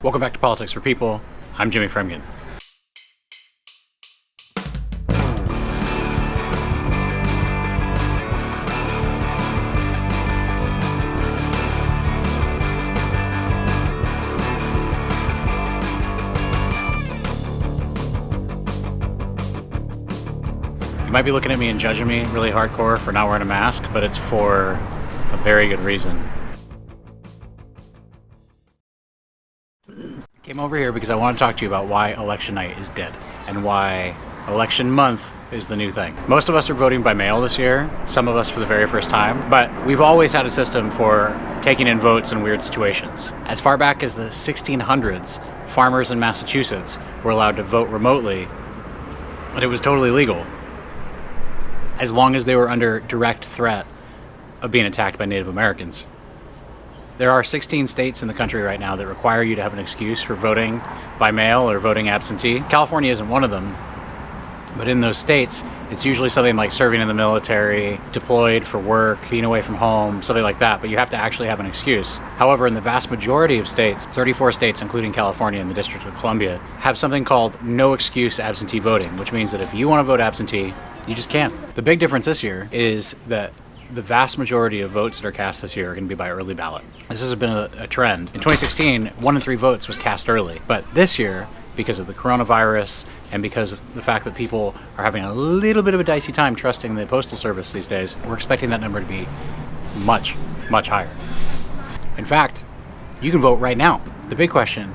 Welcome back to Politics for People. I'm Jimmy Fremgen. You might be looking at me and judging me really hardcore for not wearing a mask, but it's for a very good reason. I came over here because I want to talk to you about why election night is dead and why election month is the new thing. Most of us are voting by mail this year, some of us for the very first time, but we've always had a system for taking in votes in weird situations. As far back as the 1600s, farmers in Massachusetts were allowed to vote remotely, but it was totally legal, as long as they were under direct threat of being attacked by Native Americans. There are 16 states in the country right now that require you to have an excuse for voting by mail or voting absentee. California isn't one of them, but in those states, it's usually something like serving in the military, deployed for work, being away from home, something like that, but you have to actually have an excuse. However, in the vast majority of states, 34 states, including California and the District of Columbia, have something called no excuse absentee voting, which means that if you want to vote absentee, you just can't. The big difference this year is that the vast majority of votes that are cast this year are going to be by early ballot. This has been a trend. In 2016, 1 in 3 votes was cast early. But this year, because of the coronavirus and because of the fact that people are having a little bit of a dicey time trusting the Postal Service these days, we're expecting that number to be much, much higher. In fact, you can vote right now. The big question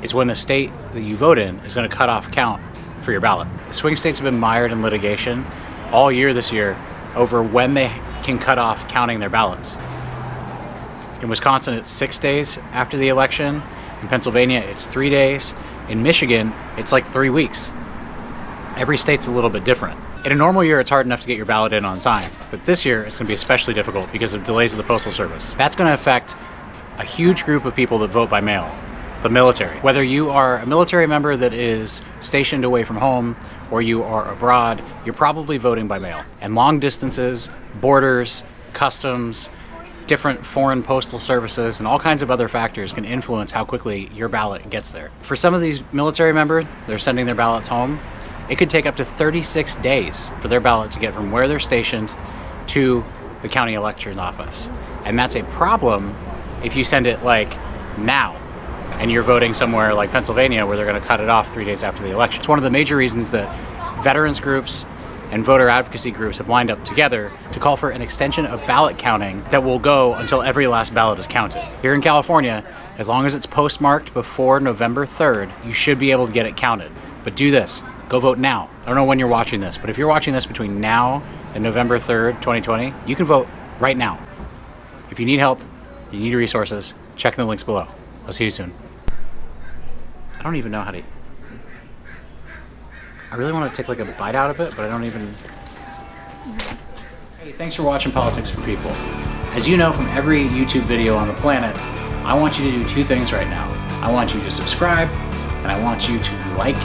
is when the state that you vote in is going to cut off count for your ballot. Swing states have been mired in litigation all year this year over when they can cut off counting their ballots. In Wisconsin, it's 6 days after the election. In Pennsylvania, it's 3 days. In Michigan, it's like 3 weeks. Every state's a little bit different. In a normal year, it's hard enough to get your ballot in on time, but this year, it's going to be especially difficult because of delays of the Postal Service. That's going to affect a huge group of people that vote by mail. The military. Whether you are a military member that is stationed away from home or you are abroad, you're probably voting by mail. And long distances, borders, customs, different foreign postal services, and all kinds of other factors can influence how quickly your ballot gets there. For some of these military members, they're sending their ballots home. It could take up to 36 days for their ballot to get from where they're stationed to the county election office. And that's a problem if you send it like now, and you're voting somewhere like Pennsylvania where they're going to cut it off 3 days after the election. It's one of the major reasons that veterans groups and voter advocacy groups have lined up together to call for an extension of ballot counting that will go until every last ballot is counted. Here in California, as long as it's postmarked before November 3rd, you should be able to get it counted. But do this. Go vote now. I don't know when you're watching this, but if you're watching this between now and November 3rd, 2020, you can vote right now. If you need help, you need resources, check the links below. I'll see you soon. I don't even know how to... I really want to take like a bite out of it, but I don't even... Hey, thanks for watching Politics for People. As you know from every YouTube video on the planet, I want you to do 2 things right now. I want you to subscribe, and I want you to like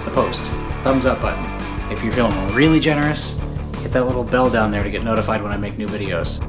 the post. Thumbs up button. If you're feeling really generous, hit that little bell down there to get notified when I make new videos.